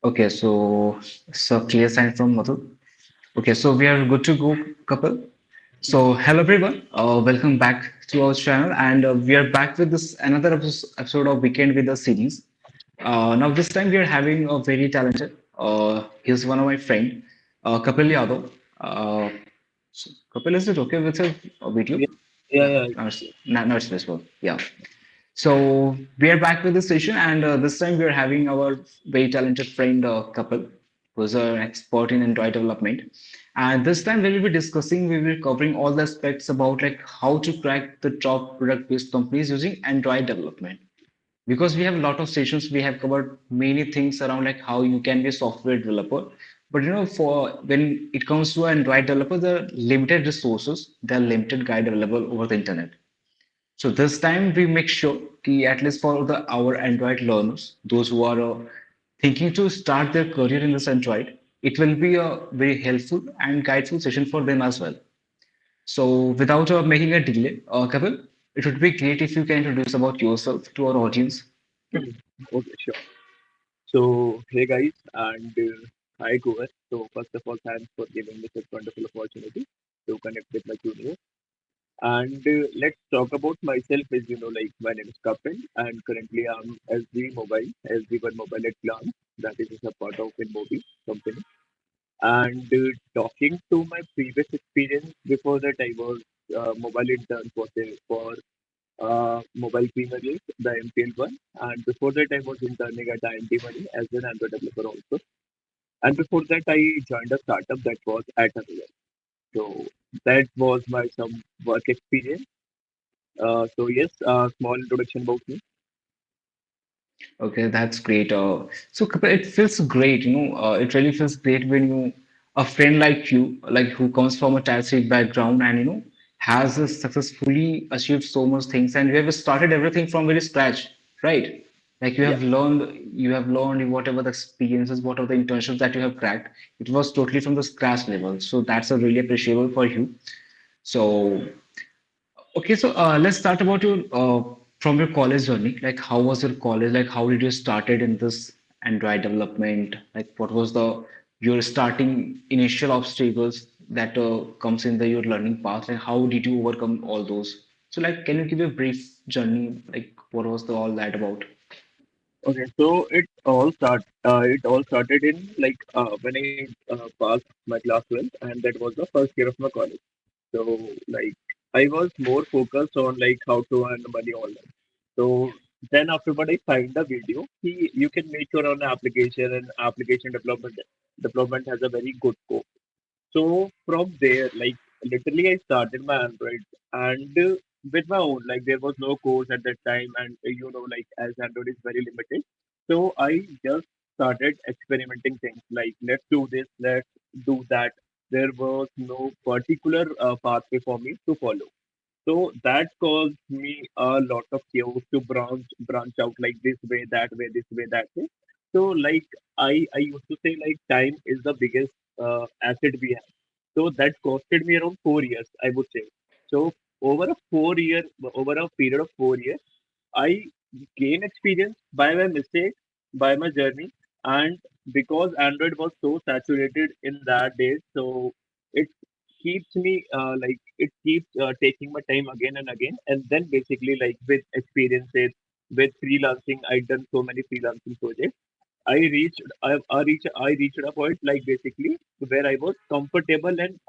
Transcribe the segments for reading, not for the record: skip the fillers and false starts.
Okay, so clear sign from Madhu. Okay, so we are good to go, couple. So hello everyone, welcome back to our channel, and we are back with this another episode of Weekend with the series. Now this time we are having a very talented. He's one of my friend, Kapil Yadav. Kapil, is it okay with a video? Yeah, yeah, Yeah, yeah. now it's visible. Yeah. So we are back with the session, and this time we are having our very talented friend Kapil, who's an expert in Android development. And this time we will be discussing, we will be covering all the aspects about like how to crack the top product-based companies using Android development. Because we have a lot of sessions, we have covered many things around like how you can be a software developer. But for when it comes to Android developer, there are limited resources, there are limited guide available over the internet. So this time we make sure कि at least for the our Android learners, those who are thinking to start their career in this Android, it will be a very helpful and guideful session for them as well. So without making a delay, Kapil, it would be great if you can introduce about yourself to our audience. Okay, sure. So, hey guys, and hi Goer. So, first of all, thanks for giving me such wonderful opportunity to connect with my juniors. And let's talk about myself. As you know, like my name is Kapil, and currently I'm SD1 Mobile at Glance. That is a part of InMobi company. And talking to my previous experience, before that I was mobile intern for mobile Premier League, the MPL one. And before that, I was interning at IMT Money as an Android developer also. And before that, I joined a startup that was at Amazon. So that was my some work experience. So yes, small introduction about me. Okay, that's great. So Kapil, it feels great, it really feels great when a friend like you, like who comes from a tier three background and has successfully achieved so much things, and you have started everything from very scratch, right? Like Yeah, you have learned whatever the experiences, whatever the internships that you have cracked, it was totally from the scratch level. So that's a really appreciable for you. So okay, so let's start about your from your college journey. Like, how was your college? Like, how did you started in this Android development? Like, what was the your starting initial obstacles that comes in the your learning path? Like, how did you overcome all those? So, like, can you give a brief journey? Like, what was the all that about? okay. So it all started in like when I passed my class 12, and that was the first year of my college. So like I was more focused on like how to earn money online. So then afterward I find the video. You can make your own application, and application development has a very good scope. So from there, like literally I started my Android, and with my own, like there was no course at that time, and like as Android is very limited. So I just started experimenting things like let's do this, let's do that. There was no particular pathway for me to follow. So that caused me a lot of chaos to branch out like this way, this way, that way. So like I used to say like time is the biggest asset we have. So that costed me around 4 years, I would say. So over a period of 4 years, I gain experience by my mistakes, by my journey, and because Android was so saturated in that days, so it keeps me like it keeps taking my time again and again, and then basically like with experiences, with freelancing, I done so many freelancing projects. I reached a point like basically where I was comfortable and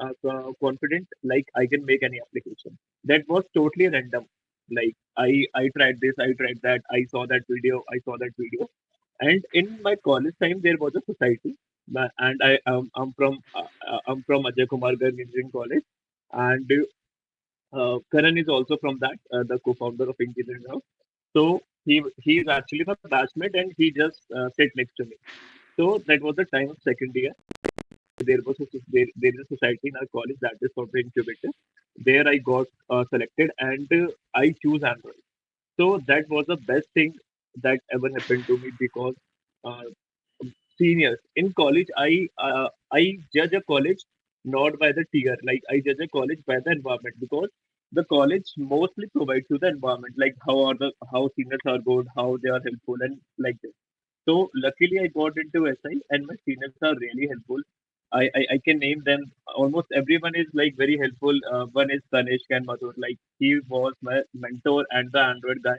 confident, like I can make any application. That was totally random. Like I tried this, I tried that, I saw that video, and in my college time there was a society, and I'm from Ajay Kumar Garg Engineering College, and Karan is also from that, the co-founder of Engineering House. So he is actually my batchmate, and he just sit next to me. So that was the time of second year. There is a society in our college that is software incubator. There I got selected, and I choose Android. So that was the best thing that ever happened to me because uh, seniors in college, I judge a college not by the tier. Like I judge a college by the environment because the college mostly provides you the environment, like how seniors are good, how they are helpful, and like this. So luckily I got into SI and my seniors are really helpful. I can name them. Almost everyone is like very helpful. One is Tanishk and Madhur. Like he was my mentor and the Android guy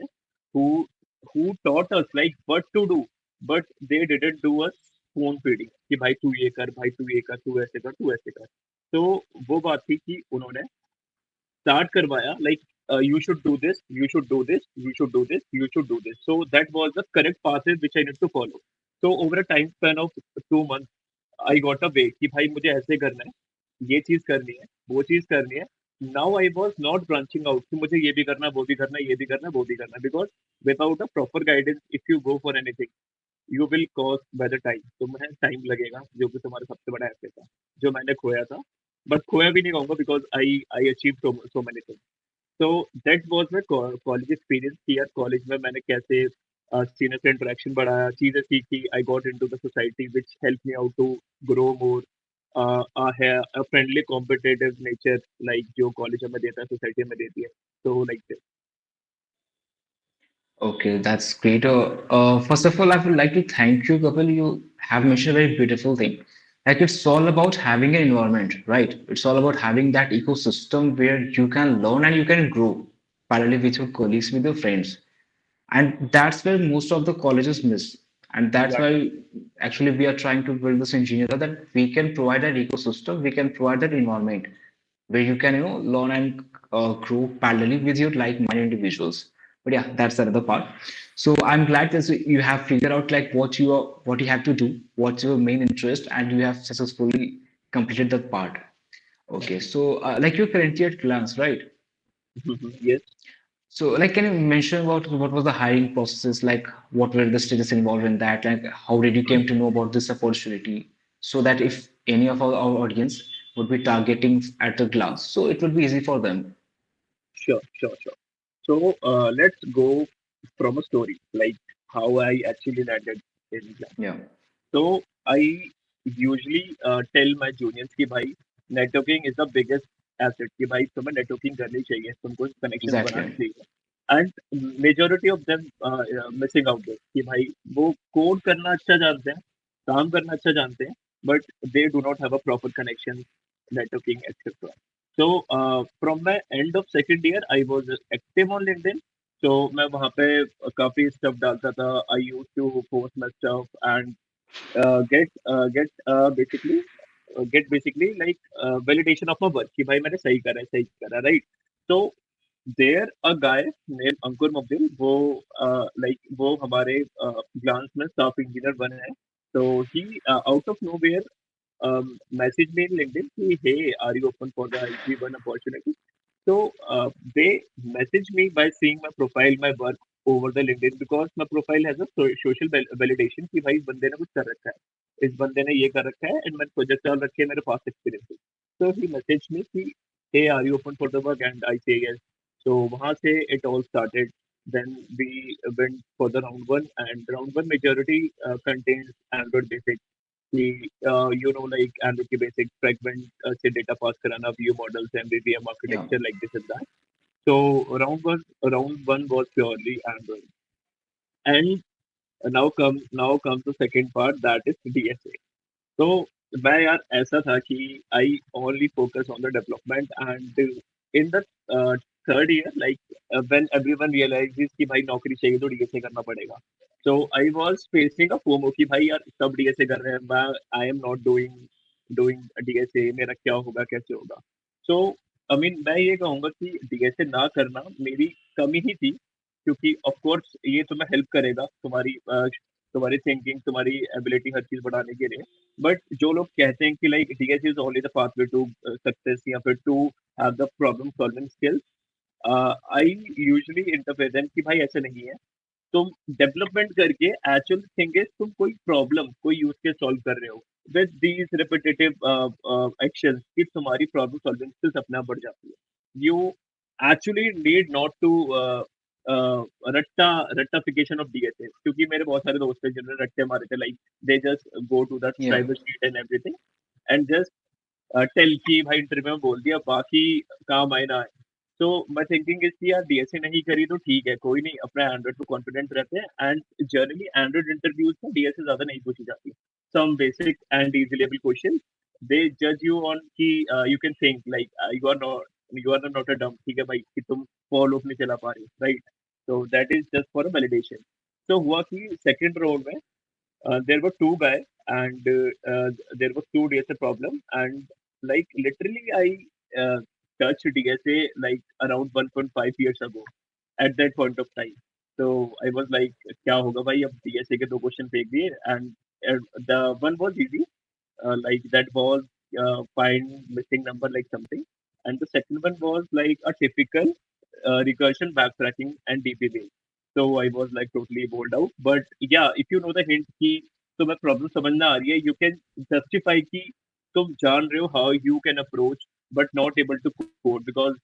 who who taught us like what to do. But they didn't do us phone feeding कि भाई तू ये कर भाई तू ये कर तू ऐसे कर तू ऐसे कर. तो वो बात थी कि उन्होंने start karwaya like you should do this, you should do this, you should do this, you should do this. So that was the correct pathway which I need to follow. So over a time span of 2 months, I got a way कि भाई मुझे ऐसे करना है, ये चीज करनी है, वो चीज करनी है. Now I was not branching out कि मुझे ये भी करना है, वो भी करना है, ये भी करना है, वो भी करना है. Because without a proper guidance, if you go for anything, you will cost by the time. तुम्हें टाइम लगेगा जो कि तुम्हारा सबसे बड़ा एसेट था जो मैंने खोया था. बट खोया भी नहीं कहूंगा because I achieve so many things. तो that was my college experience कि यार कॉलेज में मैंने कैसे सीनियर से इंटरेक्शन बढ़ाया, चीजें सीखी. I got into the society which help me out to grow more. है a friendly competitive nature like जो कॉलेज हमें देता है सोसाइटी में देती है. तो like Okay, that's great. First of all, I would like to thank you, Kapil. You have mentioned a very beautiful thing. Like it's all about having an environment, right? It's all about having that ecosystem where you can learn and you can grow parallelly with your colleagues, with your friends. And that's where most of the colleges miss. And that's exactly. why actually we are trying to build this engineer so that we can provide that ecosystem, we can provide that environment where you can learn and grow parallelly with your like-minded individuals. But yeah, that's another part. So I'm glad that you have figured out like what you have to do, what's your main interest, and you have successfully completed that part. Okay, so like you're currently at Glance, right? Yes. So, like, can you mention about what was the hiring process? Like, what were the stages involved in that? Like, how did you came to know about this opportunity? So that if any of our audience would be targeting at a glance, so it would be easy for them. Sure. So let's go from a story like how I actually landed in Glass. Yeah, So I usually tell my juniors कि भाई networking is the biggest asset कि भाई तुम्हें networking करनी चाहिए, तुमको connections बनाने exactly. चाहिए. And majority of them missing out this कि भाई वो कोड करना अच्छा जानते हैं, काम करना अच्छा जानते हैं, but they do not have a proper connection, networking, etc. So from my end of second year, I was active on LinkedIn. So मैं वहाँ पे काफी stuff डालता था. I used to post my stuff and basically get basically like validation of my work कि भाई मैंने सही करा right. So there a guy named अंकुर मुब्दिल वो like वो हमारे ग्लांस में staff engineer बने हैं. So he out of nowhere messaged me in LinkedIn कि hey, are you open for the IG1 opportunity? So they message me by seeing my profile, my work over the LinkedIn because my profile has a social validation कि भाई इस बंदे ने कुछ कर रखा है, इस बंदे ने ये कर रखा है and मैंने प्रोजेक्ट डाल रखे हैं मेरे पास experience. So he messaged me कि hey, are you open for the work? And I say yes. So वहाँ से it all started. Then we went for the round one, and round one majority contains Android basics. Like Android के basic fragment से data pass कराना, view models, MVVM Yeah, architecture like this and that. So round one was purely Android, and now comes the second part, that is DSA. तो मैं यार ऐसा था कि I only focus on the development and in the third year like when everyone realises कि भाई नौकरी चाहिए तो डीएसए करना पड़ेगा. So I was facing a FOMO कि भाई यार सब डीएसए कर रहे हैं, मैं I am not doing doing DSA, मेरा क्या होगा कैसे होगा. सो आई मीन मैं ये कहूंगा कि डीएसए ना करना मेरी कमी ही थी क्योंकि ऑफ कोर्स ये तुम्हें हेल्प करेगा तुम्हारी थिंकिंग, तुम्हारी एबिलिटी हर चीज बढ़ाने के लिए. बट जो लोग कहते हैं कि like DS is only the pathway to success या फिर to have the problem solving skills, I usually interfere them कि भाई ऐसे नहीं है. तुम डेवलपमेंट करके एक्चुअल थिंग इज तुम कोई प्रॉब्लम कोई यूज केस सॉल्व कर रहे हो विद दीज रिपीटेटिव एक्शंस कि तुम्हारी प्रॉब्लम सॉल्विंग स्किल्स अपने आप बढ़ जाती है. You actually need not to रट्टा रट्टाफिकेशन ऑफ डीएसए क्योंकि मेरे बहुत सारे दोस्त हैं जिन्होंने रट्टे मारे थे like they just go to that yeah, private sheet and everything and just tell कि भाई इंटरव्यू में बोल दिया बाकी काम आए ना आए. तो मैं थिंकिंग इज कि यार डीएसए नहीं करी तो ठीक है, कोई नहीं, अपना एंड्रॉइड पे कॉन्फिडेंट रहते हैं। एंड जनरली एंड्रॉइड इंटरव्यूज में डीएसए ज्यादा नहीं पूछी जाती, some basic and easy level question. They जज यू ऑन कि you can think like you are not a dumb, ठीक है भाई, कि तुम फॉलो नहीं चला पा रहे, राइट? तो that is just for a validation. तो हुआ कि सेकंड राउंड में there were two guys, and there was two DSA problem, and like literally I uh, touched DSA like around 1.5 years ago at that point of time. So I was like, क्या होगा भाई, अब DSA के दो question फेंक दिए, and the one was easy, like that was find missing number like something, and the second one was like a typical recursion backtracking and DP based. So I was like totally bowled out. But yeah, if you know the hint कि तुम्हें problem समझना आ रही है, you can justify कि तुम जान रहे हो how you can approach, but not able to code because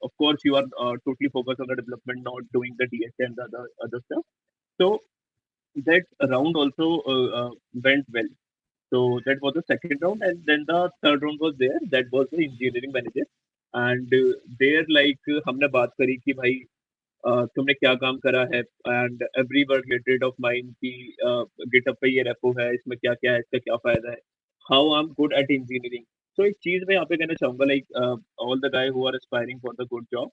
of course you are totally focused on the development, not doing the DSA and the other stuff. So that round also went well. So that was the second round, and then the third round was there. That was the engineering manager, and there like हमने बात करी कि भाई तुमने क्या काम करा है, and every work related of mind की गिटअप पे ये रेपो है, इसमें क्या क्या है, इसका क्या फायदा है, how I am good at engineering. तो एक चीज मैं यहाँ पे कहना चाहूंगा, like all the guy who are aspiring for the good job,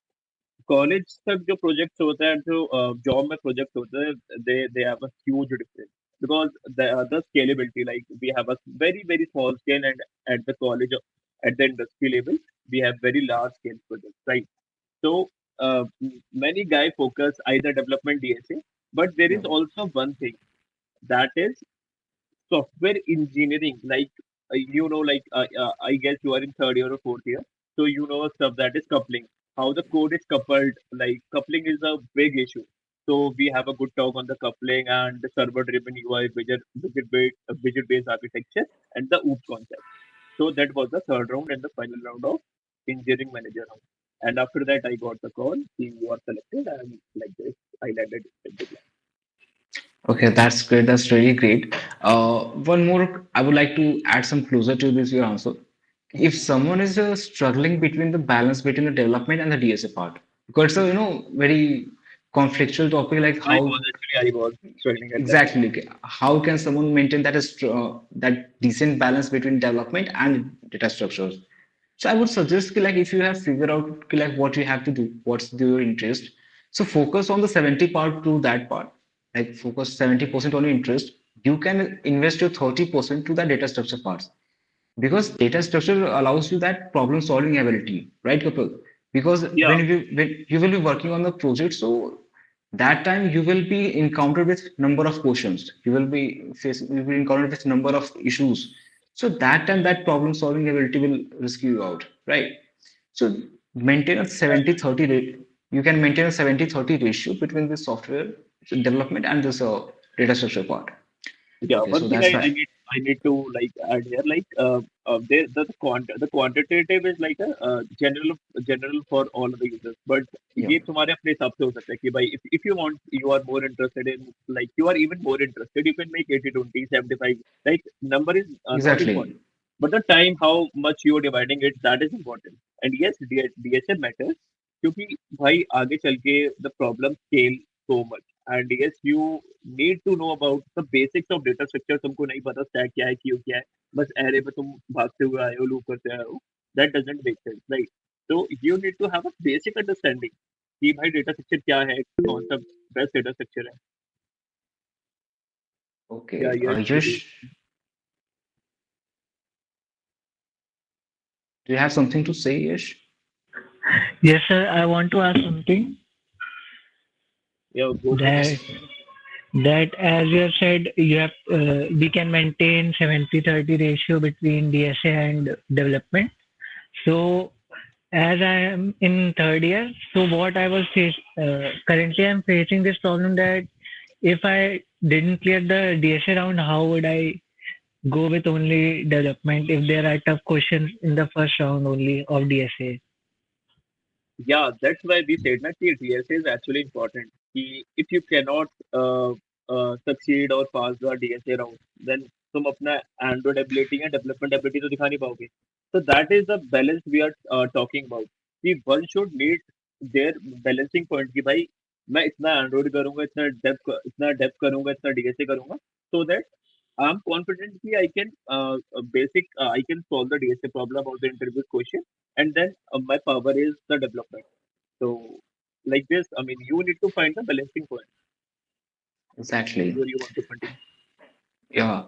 college तक जो प्रोजेक्ट्स होता है, जो जॉब में प्रोजेक्ट होता है, they have a huge difference because the scalability, like we have a very very small scale, and at the college, at the industry level, we have very large scale projects, right? So many guys focus either development DSA, but there Yeah. is also one thing, that is software engineering. Like like I guess you are in third year or fourth year, so you know stuff that is coupling, how the code is coupled. Like coupling is a big issue. So we have a good talk on the coupling and the server driven UI, widget based architecture, and the OOP concept. So that was the third round and the final round of engineering manager round. And after that, I got the call, you are selected, and like this, I landed in the Okay, that's great. That's really great. One more, I would like to add some closer to this your answer. If someone is struggling between the balance between the development and the DSA part, because it's a very conflictual topic, like how I was struggling at that time. exactly, like, how can someone maintain that decent balance between development and data structures? So I would suggest like if you have figured out like what you have to do, what's your interest, so focus on the 70 part to that part. Like focus 70% on your interest. You can invest your 30% to the data structure parts because data structure allows you that problem solving ability, right, Kapil? Because Yeah, when you will be working on the project, so that time you will be encountered with number of questions. You will encountered with number of issues. So that time that problem solving ability will rescue you out, right? So maintain a 70-30 rate. You can maintain a 70-30 ratio between the software development and this data structure part. yeah. Okay, One so thing that's right. I need to like add here, like the quantitative is like a general for all of the users, but Yeah, ये तुम्हारे अपने हिसाब से हो सकता है कि भाई, if you want, you are more interested in, like you are even more interested, you can make 80-20, 75. Like number is not exactly. important, but the time how much you are dividing it, that is important. And yes, DSA matters क्योंकि भाई आगे चल के the problem scale so much, and yes, you need to know about the basics of data structure. तुमको नहीं पता stack क्या है, क्यों क्या है, बस array पे तुम भागते हुए आए हो, loop करते आए हो, that doesn't make sense, right? So you need to have a basic understanding कि भाई data structure क्या है, कौन सा best data structure है. Yeah, Okay, yes, Yash, do you have something to say, Yash? Yes, sir. I want to ask something yeah, go for it. that that as you have said, you have we can maintain 70-30 ratio between DSA and development. So as I am in third year, so what I was currently I'm facing this problem that if I didn't clear the DSA round, how would I go with only development if there are tough questions in the first round only of DSA? Yeah, that's why we said that DSA is actually important. If you cannot succeed or pass the DSA round, then तुम अपना Android ability या development ability तो दिखा नहीं पाओगे. So that is the balance we are talking about. See, one should need there balancing point कि भाई मैं इतना एंड्रॉइड करूंगा, इतना डेप्थ करूंगा, इतना डीएसए करूंगा, so that I am confident कि I can basic I can solve the DSA problem और the interview question, and then my power is the development. So like this, I mean, you need to find the balancing point Exactly. where you want to continue. Yeah.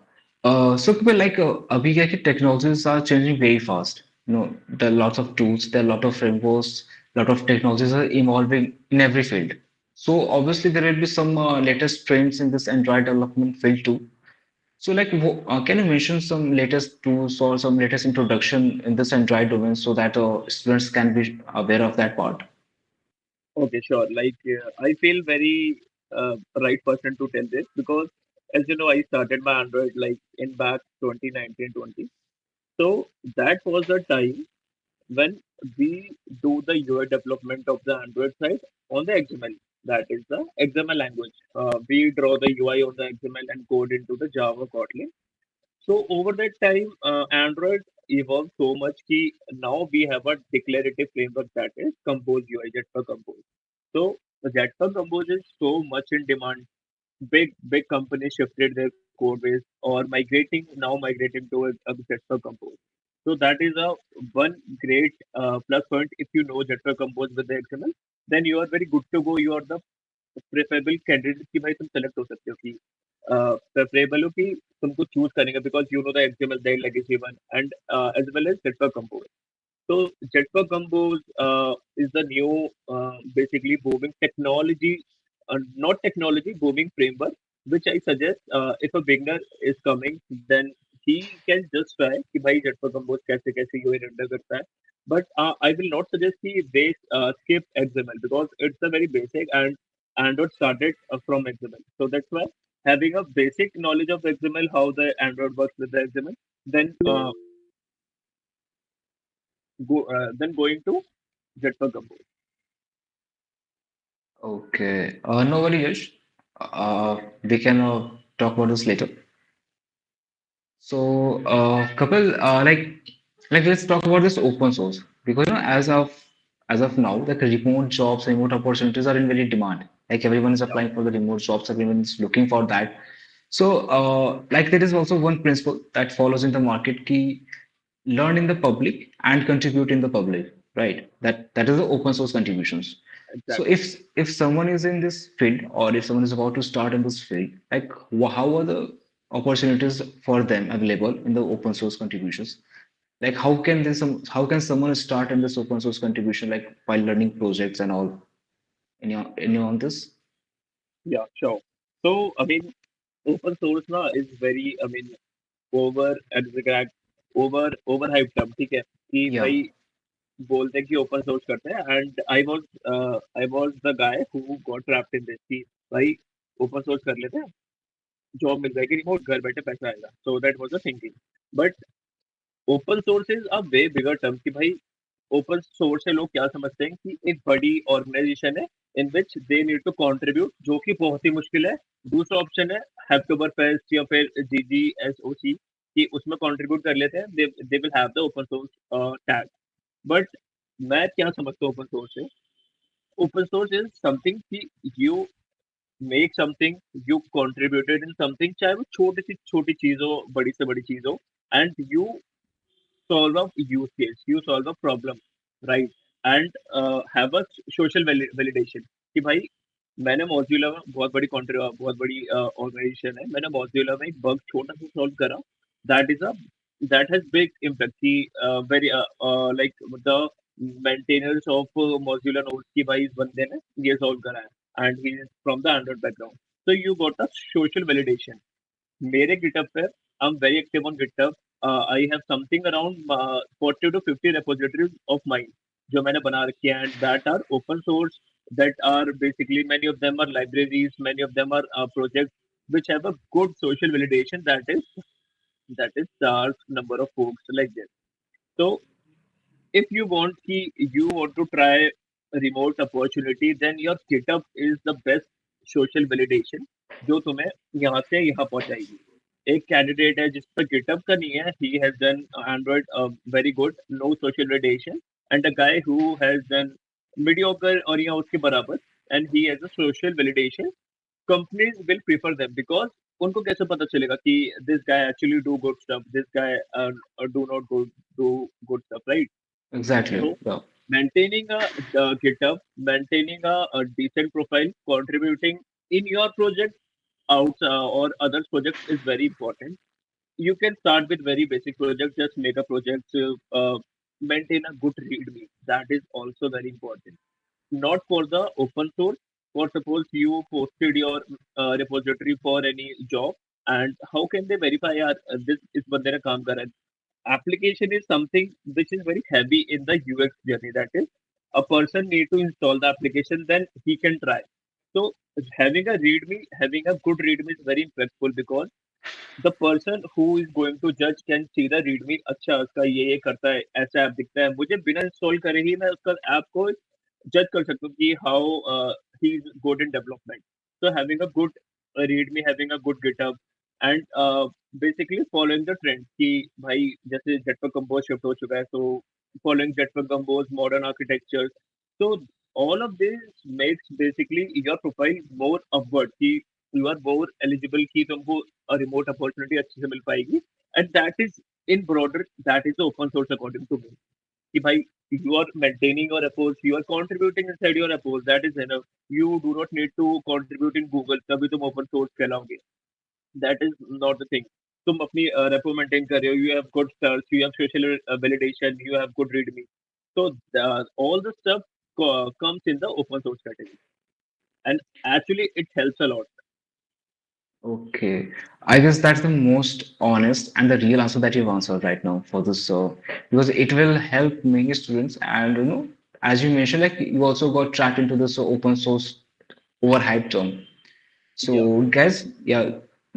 So people like abhi kya hai, technologies are changing very fast. There are lots of tools, there are a lot of frameworks, lot of technologies are evolving in every field. So obviously there will be some latest trends in this Android development field too. So like, can you mention some latest tools or some latest introduction in this Android domain so that students can be aware of that part? Okay, sure. Like, I feel very right person to tell this because, as you know, I started my Android like in back 2019-20. So that was the time when we do the UI development of the Android side on the XML. That is the XML language. We draw the UI on the XML and code into the Java Kotlin. So over that time, Android evolved so much that now we have a declarative framework that is Compose UI, Jetpack Compose. So the Jetpack Compose is so much in demand. Big companies shifted their code base or migrating to a Jetpack Compose. So that is a one great plus point. If you know Jetpack Compose with the XML, then you are very good to go. You are the preferable candidate कि भाई तुम select हो सकते हो कि preferable हो कि तुमको चूज करेंगे because you know the XML that legacy one and as well as Jetpack Compose. So Jetpack Compose is the new basically booming technology, not technology, booming framework, which I suggest if a beginner is coming, then he can just try कि भाई Jetpack Compose कैसे कैसे UI render करता है. But I will not suggest कि they skip XML because it's a very basic and Android started from XML. So that's why having a basic knowledge of XML, how the Android works with the XML, then then going to Jetpack Compose. Okay. No worry, Yash. We can talk about this later. So, Kapil, like let's talk about this open source because as of now, like remote jobs, remote opportunities are in very demand. Like everyone is Yeah, applying for the remote jobs, everyone is looking for that. So, like there is also one principle that follows in the market: key learn in the public and contribute in the public, right? That is the open source contributions. So exactly. if someone is in this field or if someone is about to start in this field, like how are the opportunities for them available in the open source contributions? Like how can someone start in this open source contribution like while learning projects and all? Any on this? Yeah, sure. So, I mean, open source ना is very, I mean, over exaggerate, overhyped term, ठीक है कि Yeah. भाई बोलते हैं कि open source करते हैं and I was the guy who got trapped in this कि भाई open source कर लेते हैं, जॉब मिल जाएगी रिमोट, घर बैठे पैसा आएगा. So that was the thinking. But open source is a way bigger term कि भाई ओपन सोर्स से लोग क्या समझते हैं कि एक बड़ी ऑर्गेनाइजेशन है इन विच दे नीड टू कंट्रीब्यूट, जो कि बहुत ही मुश्किल है. दूसरा ऑप्शन है हैक्टोबर फेस्ट या फिर GGSOC कि उसमें कंट्रीब्यूट कर लेते हैं, they will have the open source tag. But मैं क्या समझता हूँ ओपन सोर्स से? ओपन सोर्स इज समथिंग कि you make something, you contributed in something, चाहे वो छोटी सी छोटी चीज हो, बड़ी से बड़ी चीज हो, and you solve a use case, you solve a problem, right? And have a social validation कि भाई मैंने मॉड्यूला में बहुत बड़ी ऑर्गेनाइजेशन है, मैंने मॉड्यूला में एक बग छोटा सा सॉल्व करा, that is a that has big impact कि very like the maintainers of Modula notes की भाई इस बंदे ने ये सॉल्व करा है and he is from the Android background. So you got a social validation. मेरे गिटहब पे I am very active on GitHub. I have something around 40 to 50 repositories of mine जो मैंने बना रखी है and that are open source, that are basically many of them are libraries, many of them are projects which have a good social validation, that is large number of folks like this. So if you want to try a remote opportunity, then your GitHub is the best social validation जो तुम्हें यहाँ से यहाँ पहुँचाएगी. एक candidate है जिस पर GitHub का नहीं है, he has done Android very good, no social validation, and a guy who has done mediocre और या उसके बराबर, and he has a social validation, companies will prefer them because उनको कैसे पता चलेगा कि this guy actually do good stuff, this guy do not do good stuff, right? Exactly. So Yeah. maintaining a GitHub, maintaining a decent profile, contributing in your project out or others projects is very important. You can start with very basic projects, just make a project, maintain a good readme. That is also very important. Not for the open source. For suppose you posted your repository for any job, and how can they verify this is बंदे ने काम करा है? Application is something which is very heavy in the UX journey. That is, a person need to install the application, then he can try. So having a README, having a good README is very impactful because the person who is going to judge can see the readme, अच्छा उसका ये करता है, ऐसा app दिखता है, मुझे बिना इंस्टॉल करे ही मैं उसका ऐप को जज कर सकता हूँ कि how he is good in development. So having a good readme, having a good GitHub, and basically following the trend कि भाई जैसे Jetpack Compose shift हो चुका है, so following Jetpack Compose modern architectures, so all of this makes basically your profile more upward कि you are more eligible कि तुमको remote opportunity अच्छे से मिल पाएगी. And that is in broader, that is open source according to me कि भाई you are maintaining your efforts, you are contributing inside your efforts, that is enough. You do not need to contribute in Google, तभी तुम open source कहलाओगे. That is not the thing. तुम अपनी repo maintain कर रहे हो, you have good stars, you have social validation, you have good readme. So all the stuff comes in the open source category, and actually it helps a lot. Okay. I guess that's the most honest and the real answer that you've answered right now for this, because it will help many students. And as you mentioned, like you also got tracked into this open source overhyped term. Yeah. So, guys, yeah,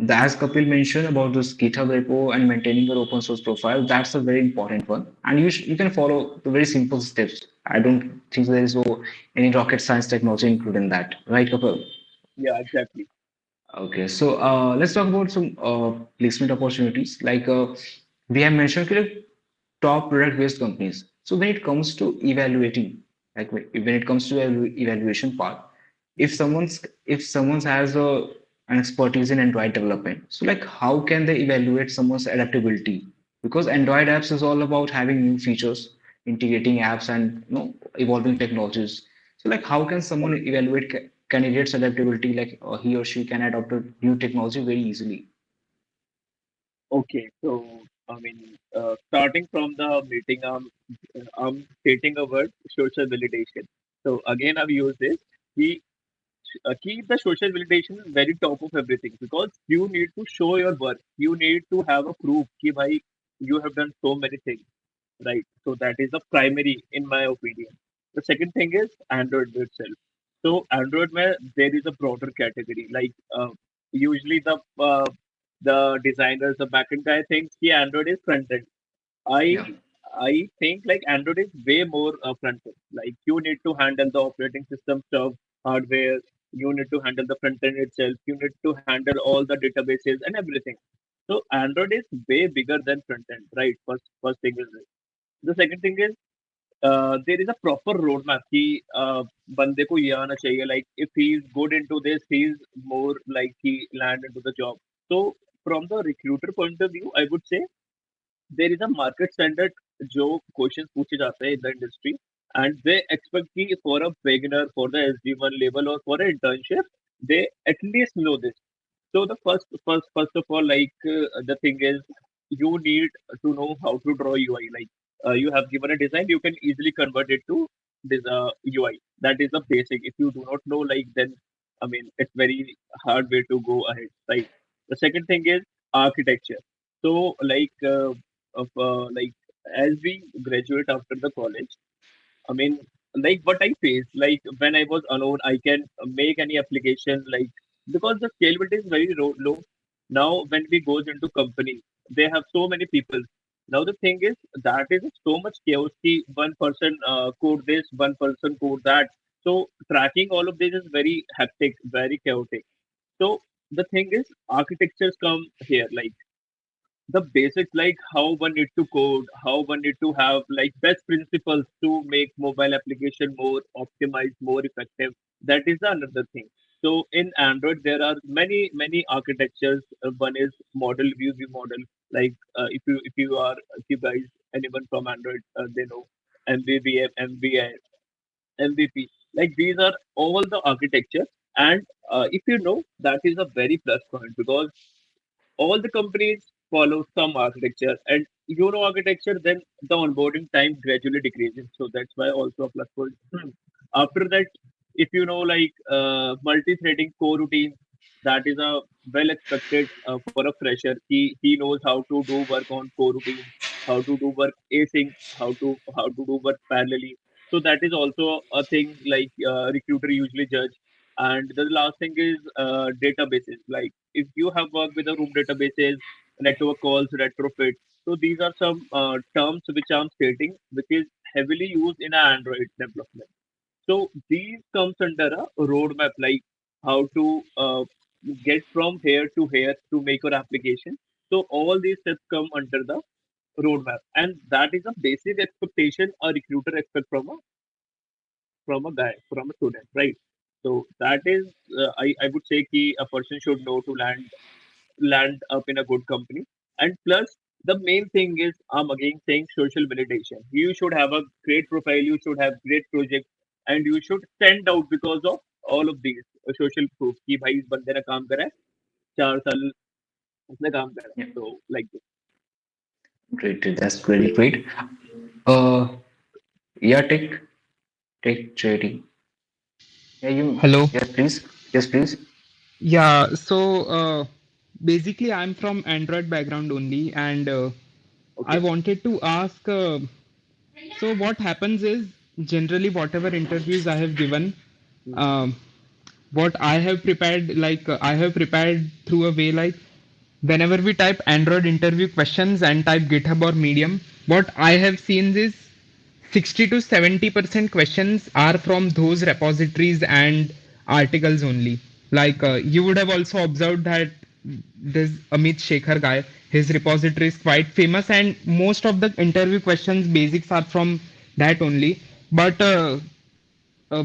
as Kapil mentioned about this GitHub repo and maintaining your open source profile, that's a very important one. And you can follow the very simple steps. I don't think there is any rocket science technology included in that, right, Kapil? Yeah, exactly. Okay, so let's talk about some placement opportunities. Like we have mentioned, like, top product-based companies. So when it comes to evaluating, like when it comes to evaluation part, if someone has an expertise in Android development, so like how can they evaluate someone's adaptability? Because Android apps is all about having new features, integrating apps, and evolving technologies. So like how can someone evaluate candidates' adaptability? Like he or she can adopt a new technology very easily. Okay, so I mean, starting from the meeting, I'm stating a word, social validation. So again, I've used this. We keep the social validation very top of everything because you need to show your work. You need to have a proof कि भाई you have done so many things, right? So that is the primary, in my opinion. The second thing is Android itself. So Android, where there is a broader category, like usually the designers, the backend guy thinks कि Android is front end. Yeah. I I think like Android is way more front end. Like you need to handle the operating system stuff, hardware. You need to handle the front end itself. You need to handle all the databases and everything. So Android is way bigger than front end, right? First thing is this. The second thing is there is a proper roadmap कि बंदे को ये आना चाहिए, like if he is good into this, he is more like he land into the job. So from the recruiter point of view, I would say there is a market standard जो questions पूछे जाते हैं in the industry, and they expect कि for a beginner, for the SD1 level or for an internship, they at least know this. So the first of all, like the thing is, you need to know how to draw UI. Like you have given a design, you can easily convert it to this UI. That is the basic. If you do not know, like then I mean, it's very hard way to go ahead, right? The second thing is architecture. So like as we graduate after the college, I mean, like what I face, like when I was alone, I can make any application, like because the scalability is very low. Now, when we goes into company, they have so many people. Now the thing is that is so much chaos. Ki one person code this, one person code that. So tracking all of this is very hectic, very chaotic. So the thing is, architectures come here. Like the basics like how one need to code, how one need to have like best principles to make mobile application more optimized, more effective. That is another thing. So in Android, there are many architectures. One is model view model. Like if you guys anyone from Android, they know MVVM, MVP. Like these are all the architecture, and if you know that is a very plus point because all the companies follow some architecture and you know architecture, then the onboarding time gradually decreases. So that's why also a plus point. After that, if you know like multi-threading coroutines, that is a well expected for a fresher. He knows how to do work on coroutines, how to do work async, how to do work parallelly. So that is also a thing like recruiter usually judge. And the last thing is databases. Like if you have worked with the room databases, network calls, retrofit. So these are some terms which I'm stating, which is heavily used in Android development. So these comes under a roadmap, like how to get from here to here to make your application. So all these steps come under the roadmap, and that is a basic expectation a recruiter expect from a guy, from a student, right? So that is, I would say, key a person should know to land up in a good company. And plus, the main thing is, I'm again saying social validation. You should have a great profile, you should have great project, and you should stand out because of all of these social proof कि भाई इस बंदे ने काम करा है 4 साल उसने काम करा है Yeah, so like this. great. That's really great. Uh, yeah, take trading. Yeah, you. Hello. Yes, please. Yes, please. Yeah, so basically, I'm from Android background only, and I Okay. wanted to ask. So, what happens is generally, whatever interviews I have given, Hmm. um, what I have prepared, I have prepared through a way like whenever we type Android interview questions and type GitHub or Medium, what I have seen is 60 to 70% questions are from those repositories and articles only. You would have also observed that this Amit Shekhar guy, his repository is quite famous, and most of the interview questions basics are from that only. But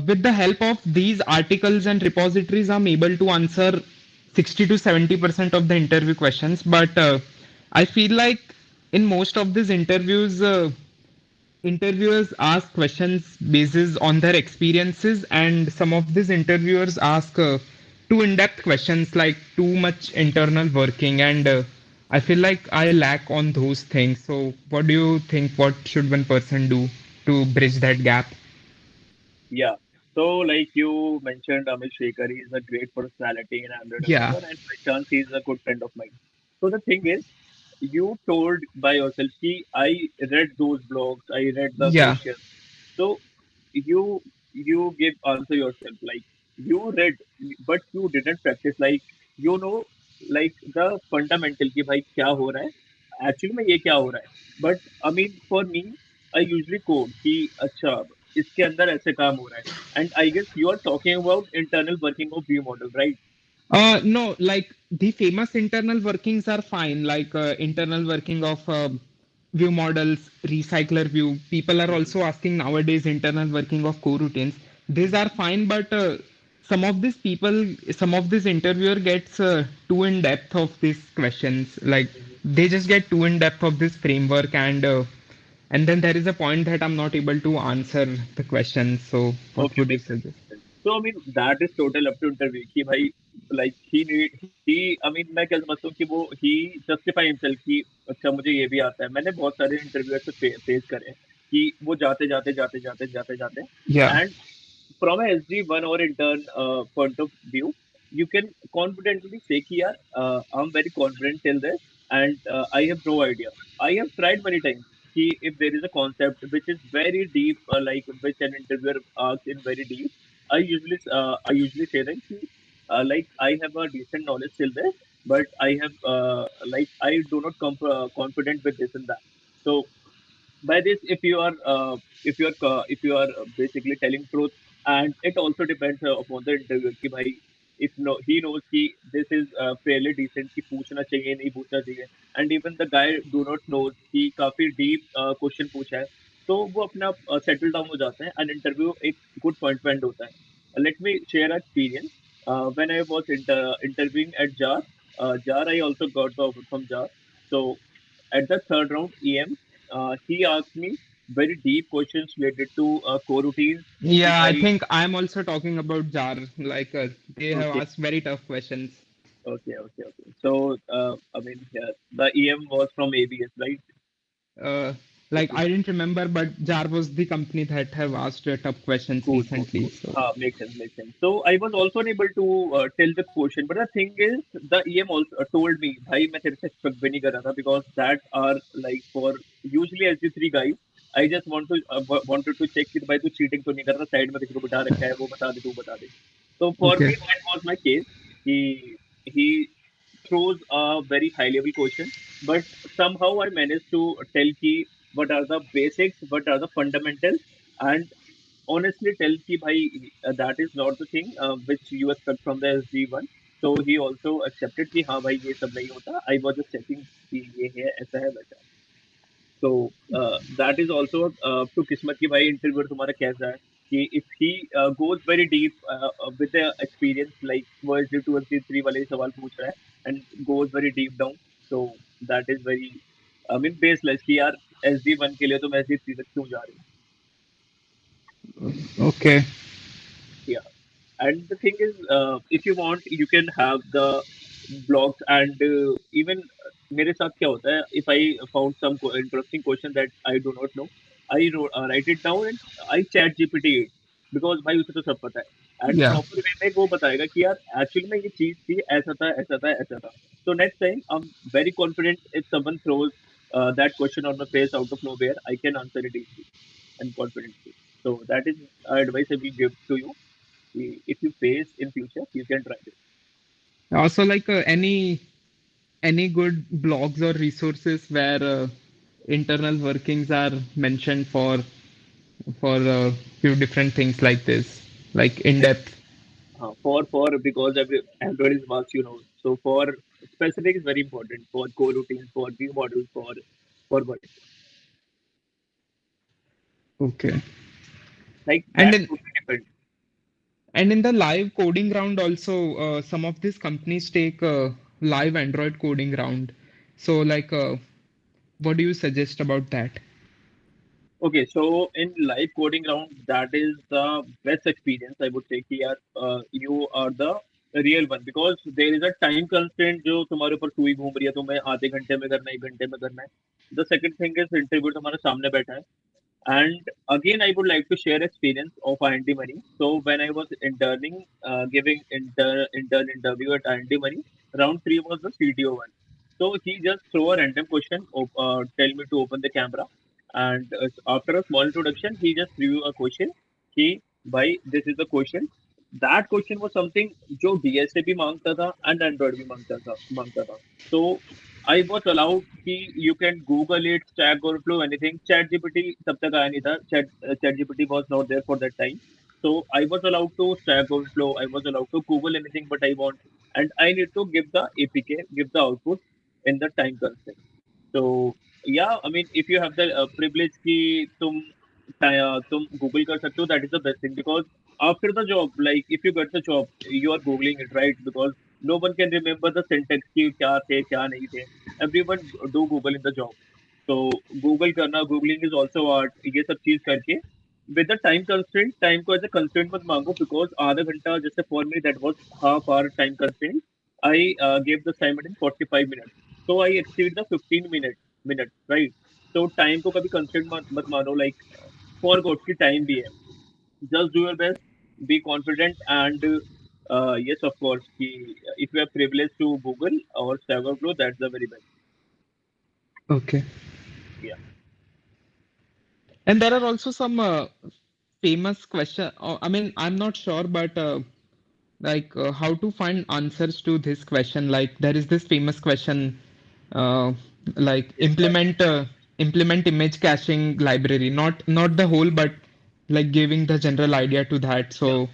with the help of these articles and repositories, I'm able to answer 60 to 70% of the interview questions. But I feel like in most of these interviews, interviewers ask questions basis on their experiences, and some of these interviewers ask too in-depth questions, like too much internal working, and I feel like I lack on those things. So what do you think, what should one person do to bridge that gap? Yeah. So like you mentioned, Amit Shekhar, he is a great personality in Android Yeah, developer, and by chance he is a good friend of mine. So the thing is, you told by yourself, ki, I read those blogs, I read the yeah. questions. So you you give answer yourself like you read, but you didn't practice. Like you know, like the fundamental कि भाई क्या हो रहा है, actually में ये क्या हो रहा है. But I mean, for me, I usually code कि अच्छा इसके अंदर ऐसे काम हो रहा है. And I guess you are talking about internal working of view model, right? No, like the famous internal workings are fine, like internal working of view models, recycler view. People are also asking nowadays internal working of coroutines. These are fine, but some of these people, some of this interviewer gets too in depth of these questions. Like they just get too in depth of this framework, and then there is a point that I'm not able to answer the questions. So what Okay, would you makes sense. suggest? Makes sense. So I mean that is total up to interview कि भाई like he I mean मैं क्या समझता हूँ कि वो he justify himself कि अच्छा मुझे ये भी आता है. मैंने बहुत सारे इंटरव्यूअर से फेस करे हैं कि वो जाते Yeah. and from a SD1 or intern point of view, you can confidently say कि यार I'm very confident till this and I have no idea. I have tried many times कि if there is a concept which is very deep, like which an interviewer asks in very deep, I usually say that कि, like I have a decent knowledge till this, but I have like I do not confident with this and that. So by this if you are basically telling truth, and it also depends upon the interviewer कि भाई if no he knows कि this is fairly decent कि पूछना चाहिए नहीं पूछना चाहिए, and even the guy do not knows कि काफी deep question पूछा है, तो वो अपना settle down हो जाते हैं and interview एक good point पे end होता है. Let me share an experience. When I was interviewing at JAR, I also got the offer from JAR. So at the third round EM, he asked me very deep questions related to core routines. If Yeah, I I think I'm also talking about jar. Like they have okay, asked very tough questions. okay. So I mean, yeah, the EM was from ABS, right? Uh, like Okay. I didn't remember, but jar was the company that have asked tough questions recently. Cool. So Makes sense. So I was also unable to tell the question, but the thing is, the EM also told me, "भाई मैं तेरे से expect भी नहीं कर रहा था because that are like for usually SG3 guys. I just wanted to check कि भाई तू cheating तो नहीं कर रहा, side में किसी को बिठा रखा है, वो बता दे, तू बता दे." So for okay, me, that was my case. He throws a very high level question, but somehow I managed to tell ki what are the basics, what are the fundamentals, and honestly tell कि भाई that is not the thing which you expect from the SG1. So he also accepted कि हाँ भाई ये सब नहीं होता. I was just checking कि ये है ऐसा है वैसा है. So that is also to किस्मत की भाई इंटरव्यूअर तुम्हारा कैसा है कि if he goes very deep with the experience like वो SG2 SG3 वाले सवाल पूछ रहा है and goes very deep down. So that is very I mean baseless कि यार SG1 के लिए तुम SG3 तक क्यों जा रहे हो. okay, Yeah. And the thing is, if you want, you can have the blogs and even मेरे साथ क्या होता है if I found some interesting question that I do not know, write it down and I chat GPT it because भाई उसे तो सब पता है and yeah. proper way में वो बताएगा कि यार actually में ये चीज थी ऐसा था. So next time I'm very confident if someone throws that question on my face out of nowhere, I can answer it easily and confidently. So that is advice I will give to you. If you face in future, you can try this. Also, like any good blogs or resources where internal workings are mentioned for a few different things like this, like in Like depth. for because every Android is vast, you know. So for specific is very important for core routines, for view models, for what Okay. like And that in would be different. and in the live coding round also, some of these companies take live Android coding round. So like, what do you suggest about that? Okay, so in live coding round, that is the best experience I would say कि यार you are the real one because there is a time constraint जो तुम्हारे ऊपर सुई घूम रही है तुम्हें आधे घंटे में करना है 1 घंटे में करना है. The second thing is interview तुम्हारे सामने बैठा है. And again, I would like to share experience of IND Money. So when I was interning, giving intern interview at IND Money, round three was the CTO one. So he just throw a random question, tell me to open the camera, and after a small introduction, he just threw a question. कि भाई this is the question. That question was something जो DSA भी मांगता था and Android भी मांगता था. So I was allowed कि you can Google it, Stack Overflow, anything. ChatGPT तब तक आया नहीं था. ChatGPT was not there for that time. So I was allowed to Stack Overflow. I was allowed to Google anything but I want, and I need to give the APK, give the output in the time constraint. So yeah, I mean, if you have the privilege कि तुम Google कर सकते हो, that is the best thing because after the job, like if you get the job, you are googling it, right? Because no one can remember the syntax कि क्या थे क्या नहीं थे. Everyone do Google in the job. So Google करना, googling is also art. ये सब चीज करके with the time constraint, time को as a constraint मत मांगो because आधा घंटा जैसे for me that was half hour time constraint. I gave the assignment in 45 minutes. So I exceed the 15 minutes, right? So time को कभी constraint मत मानो like for God की time भी है. Just do your best, be confident, and yes, of course, कि if you have privilege to Google or Stack Overflow, that's the very best. Okay. Yeah. And there are also some famous question. I mean, I'm not sure, but like how to find answers to this question. Like there is this famous question, uh, like Yes, but implement image caching library. Not the whole, but like giving the general idea to that. yeah, So.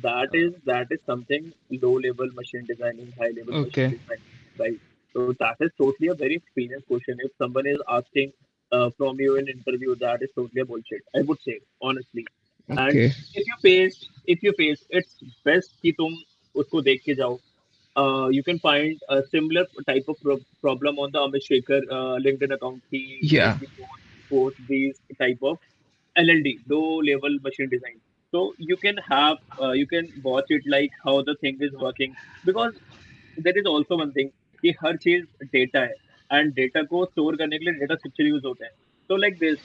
that is something low level machine designing, high level machine Okay. designing, right? So that is totally a very experienced question. If someone is asking from you in interview, that is totally a bullshit, I would say, honestly. And Okay. if you face, it's best कि तुम उसको देख के जाओ. You can find a similar type of problem on the Amit Shekhar LinkedIn account. He Yeah. mostly post these type of LLD, low level machine design. So you can watch it like how the thing is working, because there is also one thing कि हर चीज data है, and data को store करने के लिए data structure use होते हैं. So like this,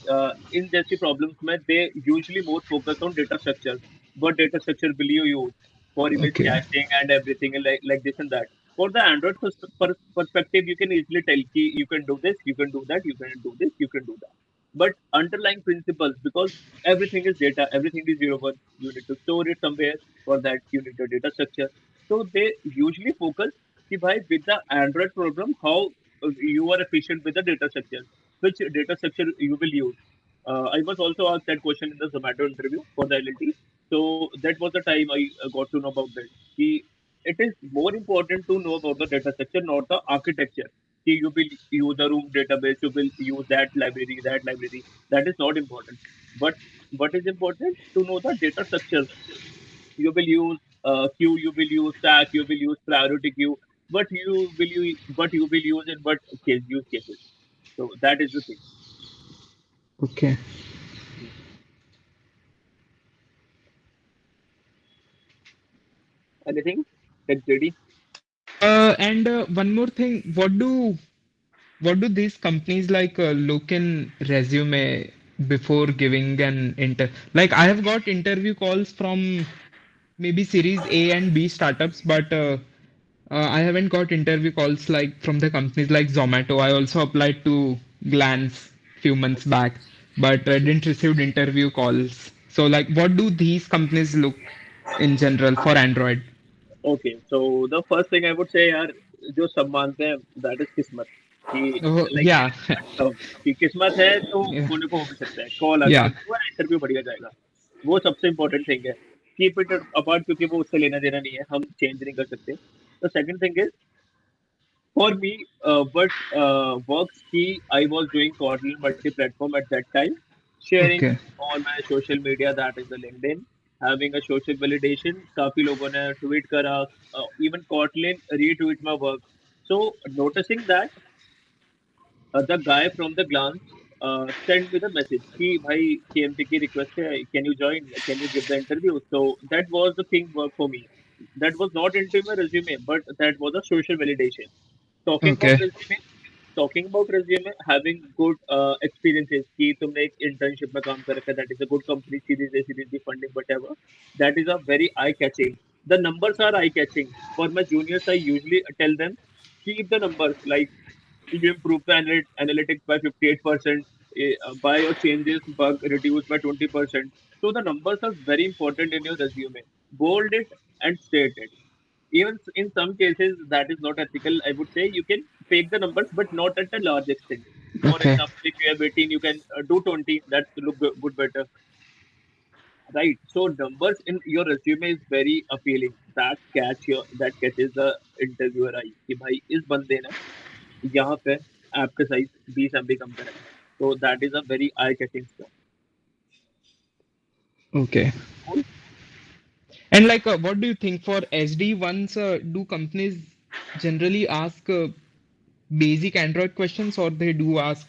इन जैसी प्रॉब्लम्स में they usually more focus on data structures. What data structure will you use for image Okay. caching and everything, and like this and that. For the Android perspective, you can easily tell कि you can do this, you can do that, you can do this, you can do that. But underlying principles, because everything is data, everything is zero one, you need to store it somewhere. For that, you need a data structure. So they usually focus कि भाई with the Android program, how you are efficient with the data structure, which data structure you will use. I was also asked that question in the Zomato interview for the LLT. So that was the time I got to know about that. कि it is more important to know about the data structure, not the architecture. कि you will use the room database, you will use that library, that library. That is not important. But what is important to know the data structure. You will use queue, you will use stack, you will use priority queue, but you will use in what use cases. So that is the thing. Okay. Anything that's ready? And one more thing, what do these companies like look in resume before giving an like I have got interview calls from maybe series A and B startups, but I haven't got interview calls like from the companies like Zomato. I also applied to Glance few months back, but didn't receive interview calls. So like what do these companies look in general for Android? Okay, so the first thing I would say यार, जो सब मानते हैं that is किस्मत. कि Oh like yeah. कि किस्मत है तो Yeah. होने को हो भी सकता है, कॉल आ भी Yeah. सकती है, इंटरव्यू बढ़िया जाएगा. वो सबसे इम्पोर्टेंट थिंग है. कीप इट अपार्ट, क्योंकि वो उससे लेना देना नहीं है, हम चेंज नहीं कर सकते. The second thing is, for me, what works key, I was doing Kotlin multi-platform at that time, sharing Okay. on my social media, that is the LinkedIn, having a social validation. काफी लोगों ने tweet करा, even Kotlin retweet my work. So noticing that, the guy from the glance sent me the message कि भाई KMT की request है, can you join, can you give the interview. So that was the thing work for me. That was not into my resume, but that was a social validation. Talking about Okay. resume, talking about resume, having good experiences कि तुमने एक internship में काम कर रखा है, that is a good company, series A, series B funding, whatever. That is a very eye catching. The numbers are eye catching. For my juniors, I usually tell them keep the numbers, like you improve the analytics by 58%, by your changes bug reduced by 20%. So the numbers are very important in your resume. Bold it and state it. Even in some cases that is not ethical, I would say. You can fake the numbers, but not at a large extent. For Okay. example, if you have 18, you can do 20. That look good better, right? So numbers in your resume is very appealing. That catches the interviewer eye कि भाई इस बंदे ने यहाँ पे आपका size 20 MB कम करा है. So that is a very eye catching stuff. Okay. Cool. And like, what do you think for SD ones? Do companies generally ask basic Android questions, or they do ask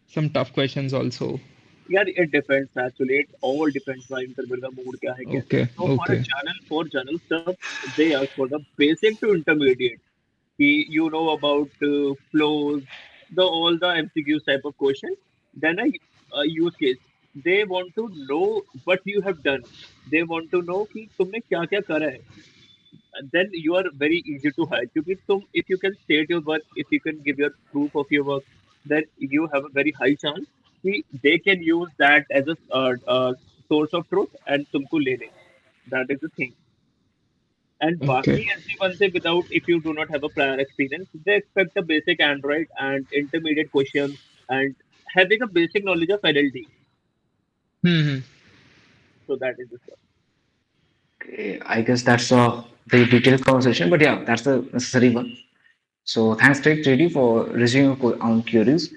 some tough questions also? Yeah, it depends actually. It all depends by interview का mood क्या है कैसा है. Okay. So Okay. for general stuff, they ask for the basic to intermediate. You know about flows, the all the MCQs type of question. Then a use case. They want to know what you have done. They want to know कि तुमने क्या क्या करा है. Then you are very easy to hire. क्योंकि तुम, if you can state your work, if you can give your proof of your work, then you have a very high chance कि they can use that as a source of truth and तुमको ले लें. That is the thing. And Okay. बाकी everyone say, without, if you do not have a prior experience, they expect a basic Android and intermediate questions and having a basic knowledge of LLD. Hmm. So that is the stuff. I guess that's a very detailed conversation, but yeah, that's the necessary one. So thanks, JD, for raising your own queries.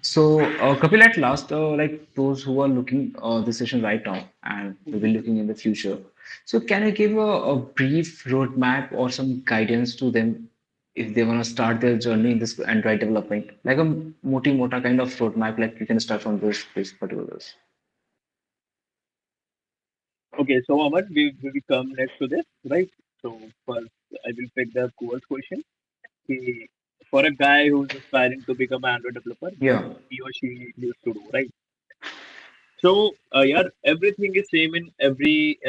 So, Kapil, at last, like those who are looking this session right now and will be looking in the future. So, can you give a brief roadmap or some guidance to them if they want to start their journey in this Android development, like a mota kind of roadmap, like you can start from those particulars. Okay, so Aman, we come next to this, right? So first, I will pick the coolest question. He, for a guy who's aspiring to become an Android developer, what Yeah, he or she needs to do, right? So, yeah, everything is same in every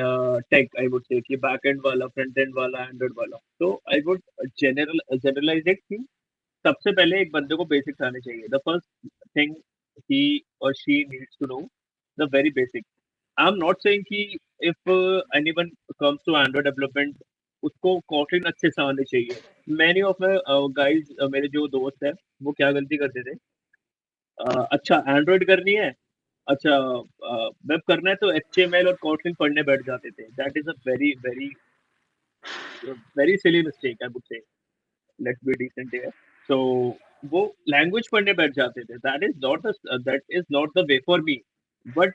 tech. I would say कि back end वाला, front end वाला, Android वाला. So I would generalize it कि सबसे पहले एक बंदे को basics आने चाहिए. The first thing he or she needs to know the very basic. I'm not saying कि if anyone comes to Android development उसको Kotlin अच्छे से आने चाहिए. Many of my guys मेरे जो दोस्त हैं वो क्या गलती करते थे अच्छा एंड्रॉइड करनी है अच्छा वेब करना है तो एचटीएमएल और कोटलिन पढ़ने बैठ जाते थे that is a very very very silly mistake I would say let's be decent here so वो लैंग्वेज पढ़ने बैठ जाते थे that is not the way for me but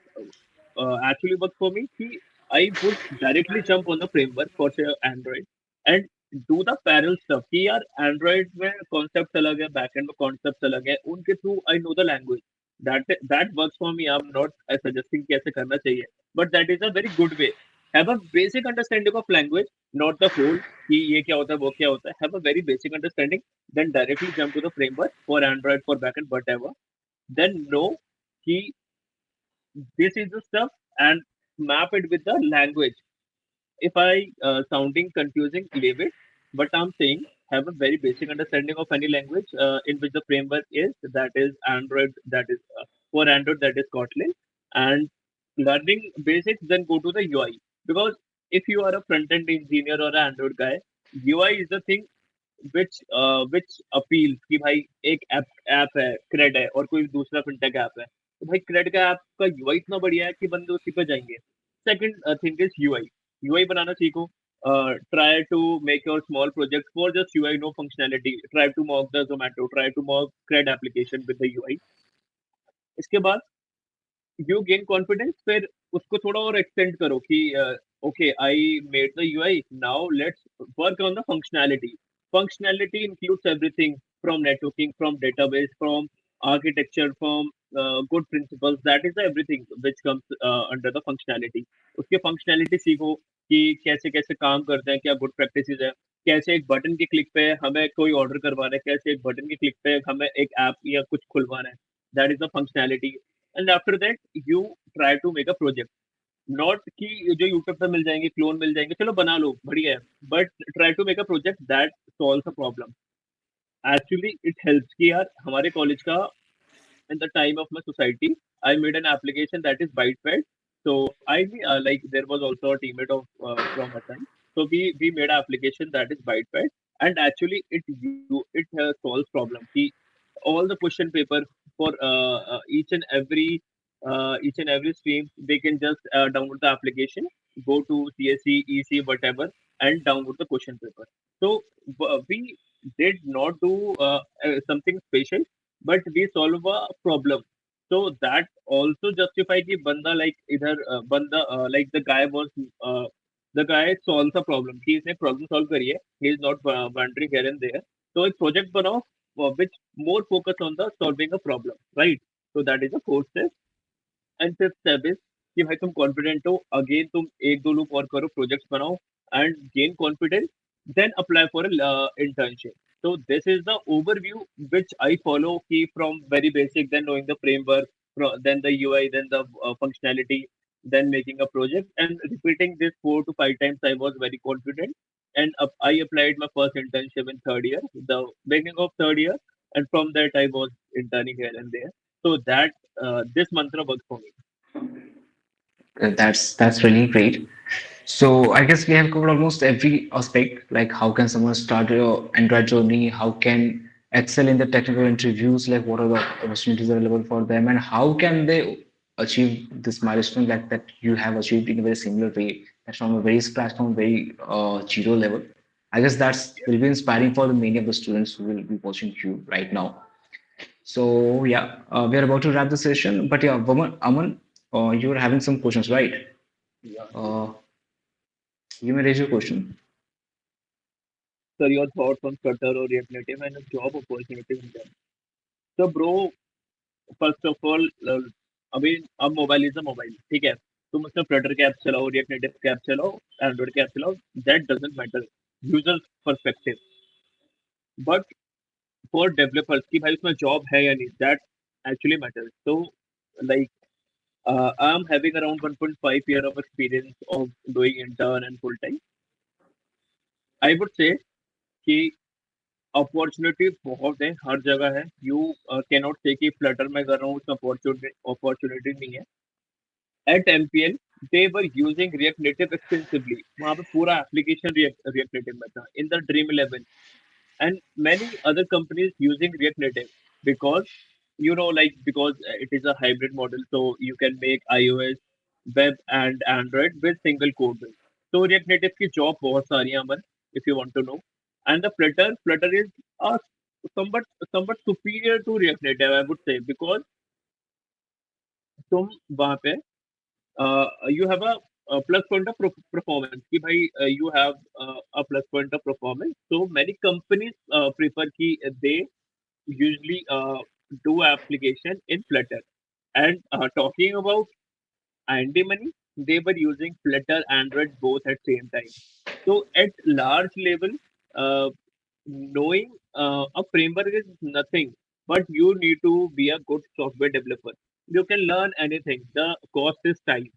actually worked for me कि I would directly jump on the framework for say Android and do the parallel stuff कि यार Android में concepts अलग है backend में concepts अलग है उनके through I know the language that works for me I'm not suggesting कि ऐसे करना चाहिए but that is a very good way have a basic understanding of language not the whole कि ये क्या होता है वो क्या होता है have a very basic understanding then directly jump to the framework for Android for backend whatever then know कि this is the stuff and map it with the language. If I sounding confusing, leave it. But I'm saying have a very basic understanding of any language in which the framework is. That is Android. That is for Android. That is Kotlin. And learning basics, then go to the UI. Because if you are a front end engineer or an Android guy, UI is the thing which appeals कि भाई एक app है crate है और कोई दूसरा fintech app है तो भाई क्रेड का ऐप का यूआई इतना बढ़िया है कि बंदे उसी पे जाएंगे second thing is UI UI बनाना सीखो try to make your small project for just UI no functionality try to mock the Zomato try to mock CRED application with the UI इसके बाद you gain confidence फिर उसको थोड़ा और extend करो कि okay I made the UI now let's work on the functionality includes everything from networking from database from architecture from good principles that is everything which comes under the functionality उसके functionality सीखो कि कैसे कैसे काम करते हैं क्या good practices है कैसे एक बटन के क्लिक पे हमें कोई ऑर्डर करवाना है कैसे एक बटन के क्लिक पे हमें एक ऐप या कुछ खुलवाना है that is the functionality and after that you try to make a project not कि जो यूट्यूब पे मिल जाएंगे क्लोन मिल जाएंगे चलो बना लो बढ़िया है but try to make a project that solve a problem actually it helps कि यार हमारे कॉलेज का in the time of my society, I made an application that is bite fed. So I like there was also a teammate of from my time. So we made an application that is bite fed, and actually it solves problem. All the question paper for each and every stream they can just download the application, go to CSE, EC, whatever, and download the question paper. So we did not do something special but we solve a problem so that also justify कि बंदा like इधर बंदा like the guy solves a problem कि इसने problem solve करी है he is not wandering here and there तो एक project बनाओ which more focus on the solving a problem right so that is the fourth step and fifth step is कि भाई तुम कॉन्फिडेंट हो अगेन तुम एक दो लूप और करो प्रोजेक्ट्स बनाओ and gain confidence then apply for internship so this is the overview which I follow key from very basic then knowing the framework then the UI then the functionality then making a project and repeating this 4 to 5 times I was very confident and I applied my first internship in third year the beginning of third year and from that I was interning here and there so that this mantra works for me. That's really great. So I guess we have covered almost every aspect, like how can someone start your Android journey, how can excel in the technical interviews, like what are the opportunities available for them, and how can they achieve this milestone like that you have achieved in a very similar way That's from a very scratch, from a very zero level. I guess that's will be inspiring for the many of the students who will be watching you right now. So yeah, we are about to wrap the session. But yeah, Aman, you were having some questions, right? Yeah. Uh, you may raise your question. Sir, your thoughts on Flutter or React Native and job opportunities in them. So, bro, first of all अभी अब mobile is a mobile ठीक है तुम उसमें Flutter के app चलाओ react native के app चलाओ एंड्रॉइड के ऐप चलाओ that doesn't matter user perspective but for developers की भाई उसमें जॉब है या नहीं दैट एक्चुअली मैटर्स तो like I am having around 1.5 year of experience of doing intern and full time I would से कि अपॉर्चुनिटी बहुत है हर जगह है यू कैन नॉट से कि फ्लटर में कर रहा हूँ उसमें अपॉर्चुनिटी नहीं है at MPL, they were using React Native extensively. वहाँ पे पूरा application React Native में था in the Dream 11 and many other companies using React Native because because it is a hybrid model, so you can make iOS, web and Android with single code base. So React Native की job बहुत सारी हैं अमन if you want to know. And the Flutter is a somewhat somewhat superior to React Native I would say because तुम वहाँ पे you have a plus point of performance कि भाई you have a plus point of performance so many companies prefer कि they usually do application in Flutter and talking about Andy money they were using Flutter Android both at same time so at large level uh, knowing a framework is nothing but you need to be a good software developer you can learn anything the cost is time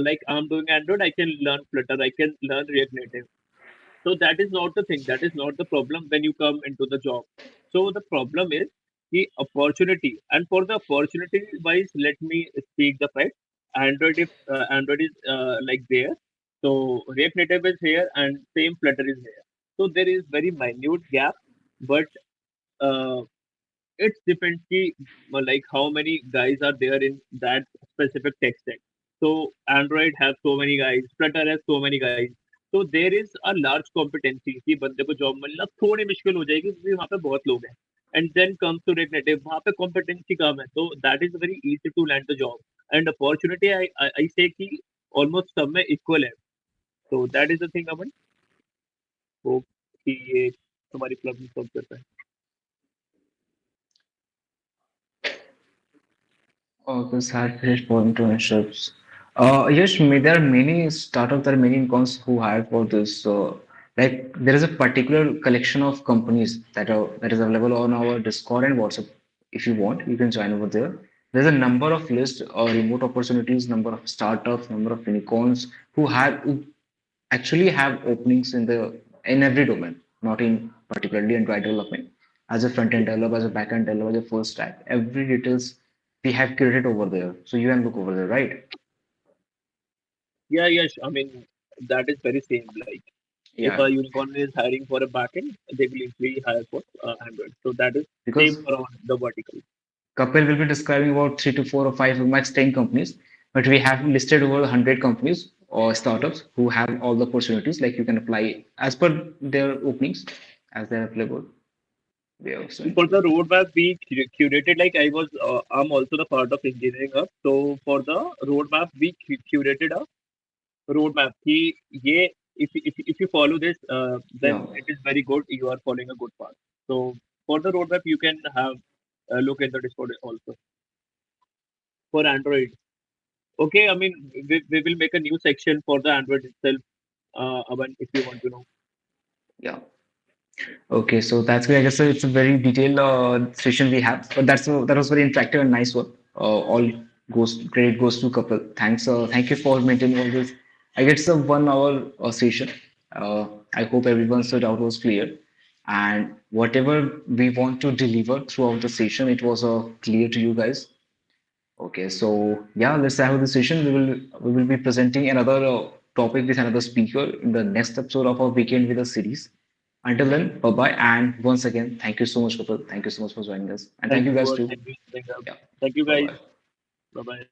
like I'm doing Android, I can learn Flutter, I can learn React Native. So that is not the thing. That is not the problem when you come into the job. So the problem is the opportunity. And for the opportunity wise, let me speak the fact. Android is like there. So React Native is here and same Flutter is here. So there is very minute gap, but uh, it depends ki, like how many guys are there in that specific tech stack. So Android has so many guys, Flutter has so many guys. So there is a large competency कि बंदे को job मिलना थोड़ी मुश्किल हो जाएगी क्योंकि वहाँ पे बहुत लोग हैं. And then comes to React Native, वहाँ पे competency कम है. So that is very easy to land the job. And opportunity I say कि almost सब में equal है. So that is the thing Aman. Hope कि ये तुम्हारी प्रॉब्लम सॉल्व करता है. Oh, this had great for internships. Yes, there are many startups, there are many unicorns who hire for this. Like there is a particular collection of companies that is available on our Discord and WhatsApp. If you want, you can join over there. There's a number of list, remote opportunities, number of startups, number of unicorns who actually have openings in every domain, not in particularly Android development. As a front end developer, as a back end developer, as a full stack, every details we have created over there. So you can look over there, right? Yeah, yes. I mean, that is very same. Like, if Yeah, a unicorn is hiring for a backend, they will easily hire for Android. So that is because same around the vertical. Kapil will be describing about 3 to 4 or 5 max 10 companies, but we have listed over 100 companies or startups who have all the opportunities. Like you can apply as per their openings as they're available. They are also For the included. roadmap, we curated. Like I'm also the part of engineering hub. So for the roadmap, we curated a roadmap. कि ये if you follow this, Yeah, then it is very good. You are following a good path. So for the roadmap, you can have look at the Discord also for Android. Okay, I mean, we will make a new section for the Android itself, Aman, if you want to know. yeah. Okay, so that's great. I guess it's a very detailed session we have, but that was very interactive and nice one. All goes credit goes to couple. Thank you for maintaining all this. I guess it's a 1 hour session. Uh, I hope everyone's doubt was clear, and whatever we want to deliver throughout the session, it was clear to you guys. Okay, so yeah, let's have the session. We will be presenting another topic with another speaker in the next episode of our Weekend with a series. Until then, bye bye. And once again, thank you so much, Kapil. Thank you so much for joining us. And thank Thank you you, guys both. too. Thank you. Yeah, Thank you, bye guys. bye. Bye bye.